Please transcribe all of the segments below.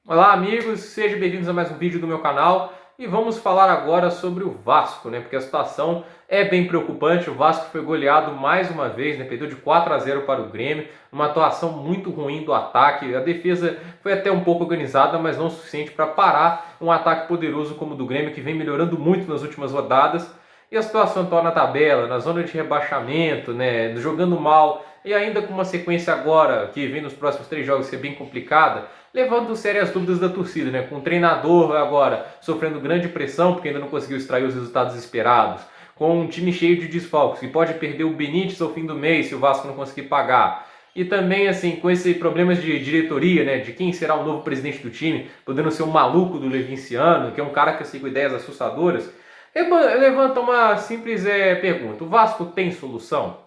Olá amigos, sejam bem-vindos a mais um vídeo do meu canal e vamos falar agora sobre o Vasco, né? Porque a situação é bem preocupante. O Vasco foi goleado mais uma vez, né? Perdeu de 4-0 para o Grêmio, uma atuação muito ruim do ataque. A defesa foi até um pouco organizada, mas não o suficiente para parar um ataque poderoso como o do Grêmio, que vem melhorando muito nas últimas rodadas. E a situação atual na tabela, na zona de rebaixamento, né? Jogando mal e ainda com uma sequência agora que vem nos próximos 3 jogos que é bem complicada, levando sérias dúvidas da torcida, né? Com o treinador agora sofrendo grande pressão porque ainda não conseguiu extrair os resultados esperados, com um time cheio de desfalques que pode perder o Benítez ao fim do mês se o Vasco não conseguir pagar. E também, assim, com esses problemas de diretoria, né? De quem será o novo presidente do time, podendo ser um maluco do Levinciano, que é um cara que com ideias assustadoras, levanta uma simples pergunta: o Vasco tem solução?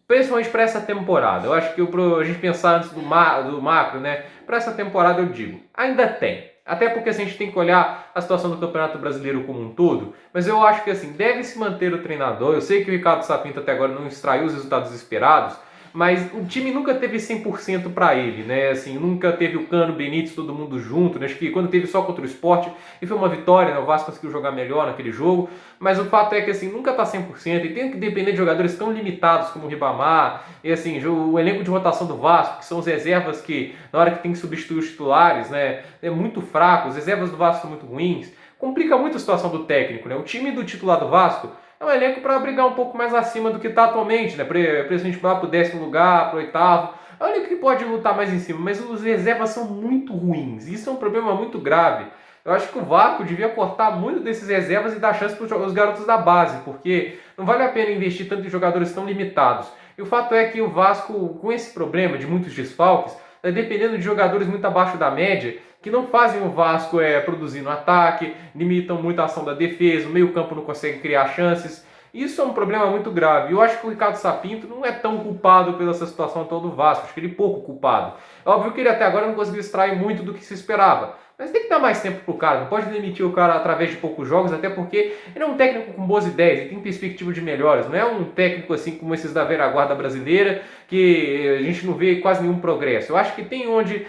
Principalmente para essa temporada. Eu acho que a gente pensar antes do macro, né? Para essa temporada eu digo, ainda tem. Até porque assim, a gente tem que olhar a situação do Campeonato Brasileiro como um todo, mas eu acho que assim, deve se manter o treinador. Eu sei que o Ricardo Sapinto até agora não extraiu os resultados esperados, mas o time nunca teve 100% para ele, né? Assim, nunca teve o Cano, Benítez, todo mundo junto, né? Acho que quando teve só contra o Sport, e foi uma vitória, né? O Vasco conseguiu jogar melhor naquele jogo, mas o fato é que assim, nunca tá 100% e tem que depender de jogadores tão limitados como o Ribamar, e assim, o elenco de rotação do Vasco, que são os reservas que na hora que tem que substituir os titulares, né? É muito fraco, os reservas do Vasco são muito ruins. Complica muito a situação do técnico, né? O time do titular do Vasco é um elenco para brigar um pouco mais acima do que está atualmente, né? Principalmente para o 10º lugar, para o 8º. É o único que pode lutar mais em cima, mas os reservas são muito ruins. Isso é um problema muito grave. Eu acho que o Vasco devia cortar muito desses reservas e dar chance para os garotos da base, porque não vale a pena investir tanto em jogadores tão limitados. E o fato é que o Vasco, com esse problema de muitos desfalques, está dependendo de jogadores muito abaixo da média, que não fazem o Vasco produzir no ataque, limitam muito a ação da defesa, o meio-campo não consegue criar chances. Isso é um problema muito grave. Eu acho que o Ricardo Sapinto não é tão culpado pela essa situação atual do Vasco. Acho que ele é pouco culpado. É óbvio que ele até agora não conseguiu extrair muito do que se esperava. Mas tem que dar mais tempo pro cara. Não pode demitir o cara através de poucos jogos, até porque ele é um técnico com boas ideias, ele tem perspectiva de melhores. Não é um técnico assim como esses da velha guarda brasileira, que a gente não vê quase nenhum progresso. Eu acho que tem onde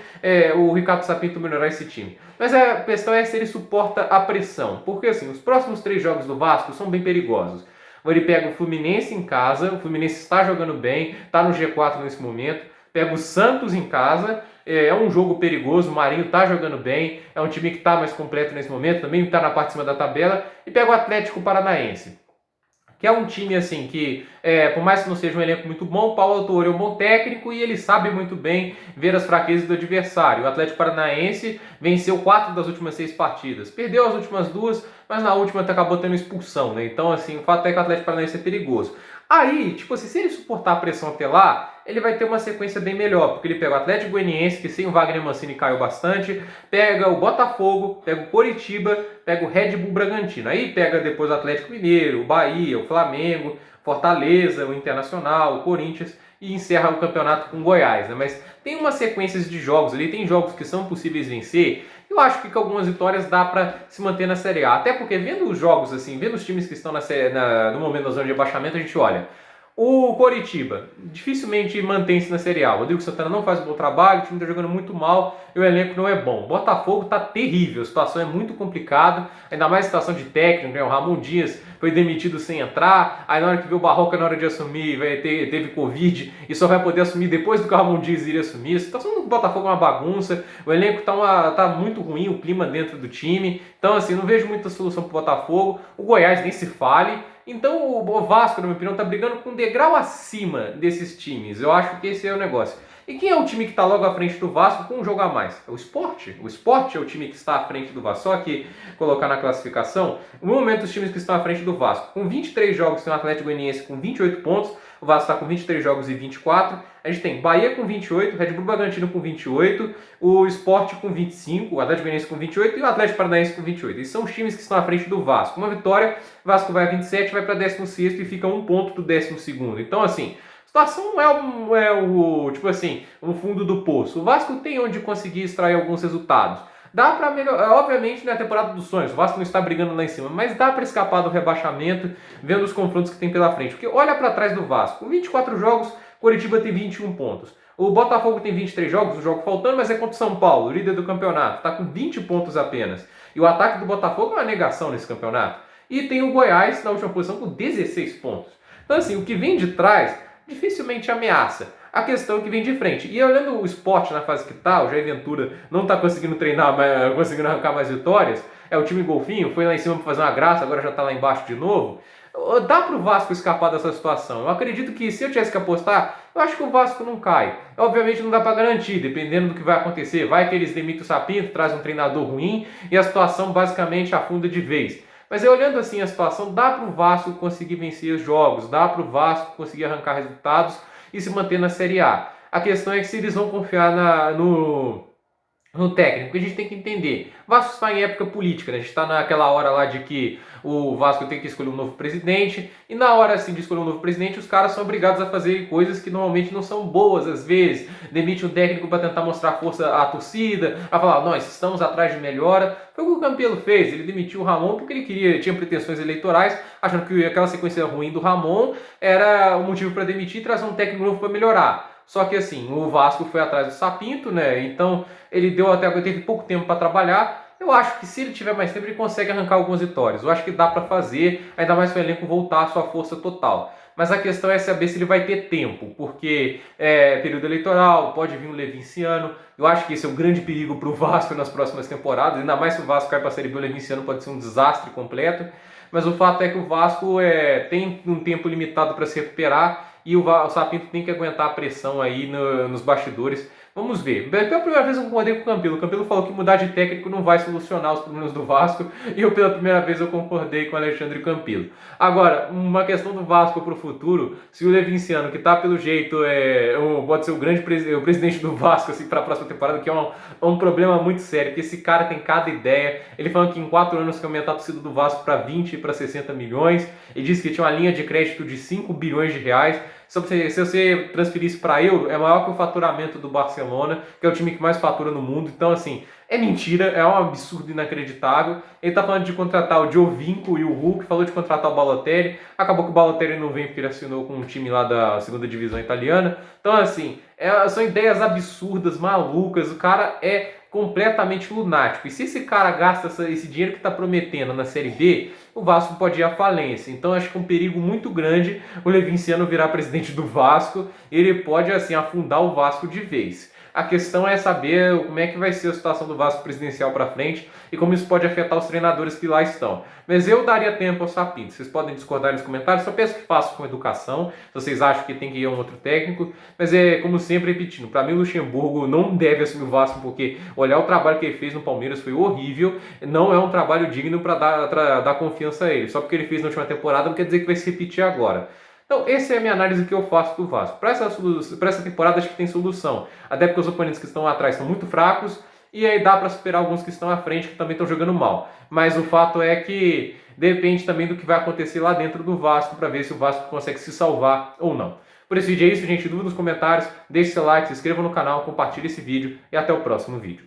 o Ricardo Sapinto melhorar esse time. Mas a questão é se ele suporta a pressão. Porque assim, os próximos 3 jogos do Vasco são bem perigosos. Ele pega o Fluminense em casa, o Fluminense está jogando bem, está no G4 nesse momento. Pega o Santos em casa, é um jogo perigoso, o Marinho está jogando bem, é um time que está mais completo nesse momento, também está na parte de cima da tabela. E pega o Atlético Paranaense, que é um time assim que, por mais que não seja um elenco muito bom, o Paulo Autuori é um bom técnico e ele sabe muito bem ver as fraquezas do adversário. O Atlético Paranaense venceu 4 das últimas 6 partidas, perdeu as últimas 2, mas na última acabou tendo expulsão, né? Então, assim, o fato é que o Atlético Paranaense é perigoso. Aí, tipo assim, se ele suportar a pressão até lá, ele vai ter uma sequência bem melhor, porque ele pega o Atlético Goianiense, que sem o Wagner Mancini caiu bastante, pega o Botafogo, pega o Coritiba, pega o Red Bull Bragantino. Aí pega depois o Atlético Mineiro, o Bahia, o Flamengo, Fortaleza, o Internacional, o Corinthians e encerra o campeonato com o Goiás, né? Mas tem uma sequência de jogos ali, tem jogos que são possíveis vencer. Eu acho que com algumas vitórias dá para se manter na Série A. Até porque vendo os jogos assim, vendo os times que estão no momento da zona de abaixamento, a gente olha. O Coritiba dificilmente mantém-se na Série A. O Rodrigo Santana não faz um bom trabalho, o time está jogando muito mal e o elenco não é bom. O Botafogo está terrível, a situação é muito complicada, ainda mais a situação de técnico, né? O Ramon Dias foi demitido sem entrar, aí na hora que veio o Barroca na hora de assumir, teve Covid e só vai poder assumir depois do que o Ramon Dias iria assumir. A situação do Botafogo é uma bagunça, o elenco tá muito ruim, o clima dentro do time, então assim, não vejo muita solução para o Botafogo. O Goiás nem se fale. Então o Vasco, na minha opinião, está brigando com um degrau acima desses times. Eu acho que esse é o negócio. E quem é o time que está logo à frente do Vasco com um jogo a mais? É o Sport. O Sport é o time que está à frente do Vasco. Só que colocar na classificação, no momento os times que estão à frente do Vasco, com 23 jogos, tem o Atlético Goianiense com 28 pontos, o Vasco está com 23 jogos e 24. A gente tem Bahia com 28, Red Bull Bragantino com 28, o Sport com 25, o Atlético Goianiense com 28 e o Atlético Paranaense com 28. Esses são os times que estão à frente do Vasco. Uma vitória, o Vasco vai a 27, vai para 16º e fica um ponto do 12º. Então, assim, a situação não é tipo assim, o fundo do poço. O Vasco tem onde conseguir extrair alguns resultados. Dá para melhorar, obviamente não é a temporada dos sonhos, o Vasco não está brigando lá em cima, mas dá para escapar do rebaixamento vendo os confrontos que tem pela frente. Porque olha para trás do Vasco, com 24 jogos, Coritiba tem 21 pontos. O Botafogo tem 23 jogos, o jogo faltando, mas é contra o São Paulo, líder do campeonato. Está com 20 pontos apenas. E o ataque do Botafogo é uma negação nesse campeonato. E tem o Goiás na última posição com 16 pontos. Então assim, o que vem de trás dificilmente ameaça. A questão é que vem de frente. E olhando o Sport na fase que está, o Jair Ventura não está conseguindo treinar, conseguindo arrancar mais vitórias. É o time golfinho, foi lá em cima para fazer uma graça, agora já está lá embaixo de novo. Dá para o Vasco escapar dessa situação. Eu acredito que se eu tivesse que apostar, eu acho que o Vasco não cai. Obviamente não dá para garantir, dependendo do que vai acontecer. Vai que eles demitem o Sapinto, traz um treinador ruim e a situação basicamente afunda de vez. Mas olhando assim a situação, dá para o Vasco conseguir vencer os jogos, dá para o Vasco conseguir arrancar resultados e se manter na Série A. A questão é que se eles vão confiar no técnico, a gente tem que entender. O Vasco está em época política, né? A gente está naquela hora lá de que o Vasco tem que escolher um novo presidente, e na hora assim de escolher um novo presidente, os caras são obrigados a fazer coisas que normalmente não são boas às vezes. Demite um técnico para tentar mostrar força à torcida, a falar, nós estamos atrás de melhora. Foi o que o Campelo fez, ele demitiu o Ramon porque ele tinha pretensões eleitorais, achando que aquela sequência ruim do Ramon era o motivo para demitir e trazer um técnico novo para melhorar. Só que assim, o Vasco foi atrás do Sapinto, né? Então ele teve pouco tempo para trabalhar. Eu acho que se ele tiver mais tempo, ele consegue arrancar algumas vitórias. Eu acho que dá para fazer, ainda mais se o elenco voltar à sua força total. Mas a questão é saber se ele vai ter tempo, porque é período eleitoral, pode vir um Levinciano. Eu acho que esse é um grande perigo para o Vasco nas próximas temporadas, ainda mais se o Vasco cair para a Série B, o Levinciano pode ser um desastre completo. Mas o fato é que o Vasco tem um tempo limitado para se recuperar e o Sapinto tem que aguentar a pressão aí nos bastidores. Vamos ver. Pela primeira vez eu concordei com o Campelo. O Campelo falou que mudar de técnico não vai solucionar os problemas do Vasco. E eu, pela primeira vez, eu concordei com o Alexandre Campelo. Agora, uma questão do Vasco para o futuro. Se o Levinciano, que está pelo jeito, pode ser o presidente do Vasco assim, para a próxima temporada, que é um problema muito sério. Porque esse cara tem cada ideia. Ele falou que em 4 anos que aumentar a torcida do Vasco para 20 e para 60 milhões. Ele disse que tinha uma linha de crédito de 5 bilhões de reais. Se você transferir isso para euro, é maior que o faturamento do Barcelona, que é o time que mais fatura no mundo. Então, assim, é mentira, é um absurdo inacreditável. Ele tá falando de contratar o Giovinco e o Hulk, falou de contratar o Balotelli. Acabou que o Balotelli não vem porque ele assinou com um time lá da segunda divisão italiana. Então, assim, são ideias absurdas, malucas. O cara é completamente lunático. E se esse cara gasta esse dinheiro que está prometendo na Série B, o Vasco pode ir à falência. Então acho que é um perigo muito grande o Levinciano virar presidente do Vasco. Ele pode assim afundar o Vasco de vez. A questão é saber como é que vai ser a situação do Vasco presidencial para frente e como isso pode afetar os treinadores que lá estão. Mas eu daria tempo ao Sapinto. Vocês podem discordar nos comentários, só peço que façam com educação, se vocês acham que tem que ir a um outro técnico. Mas como sempre, repetindo, para mim o Luxemburgo não deve assumir o Vasco, porque olhar o trabalho que ele fez no Palmeiras foi horrível. Não é um trabalho digno para dar confiança a ele. Só porque ele fez na última temporada não quer dizer que vai se repetir agora. Então, essa é a minha análise que eu faço do Vasco. Para essa temporada, acho que tem solução. Até porque os oponentes que estão atrás são muito fracos. E aí dá para superar alguns que estão à frente, que também estão jogando mal. Mas o fato é que depende também do que vai acontecer lá dentro do Vasco, para ver se o Vasco consegue se salvar ou não. Por esse vídeo é isso, gente. Dúvida nos comentários. Deixe seu like, se inscreva no canal, compartilhe esse vídeo. E até o próximo vídeo.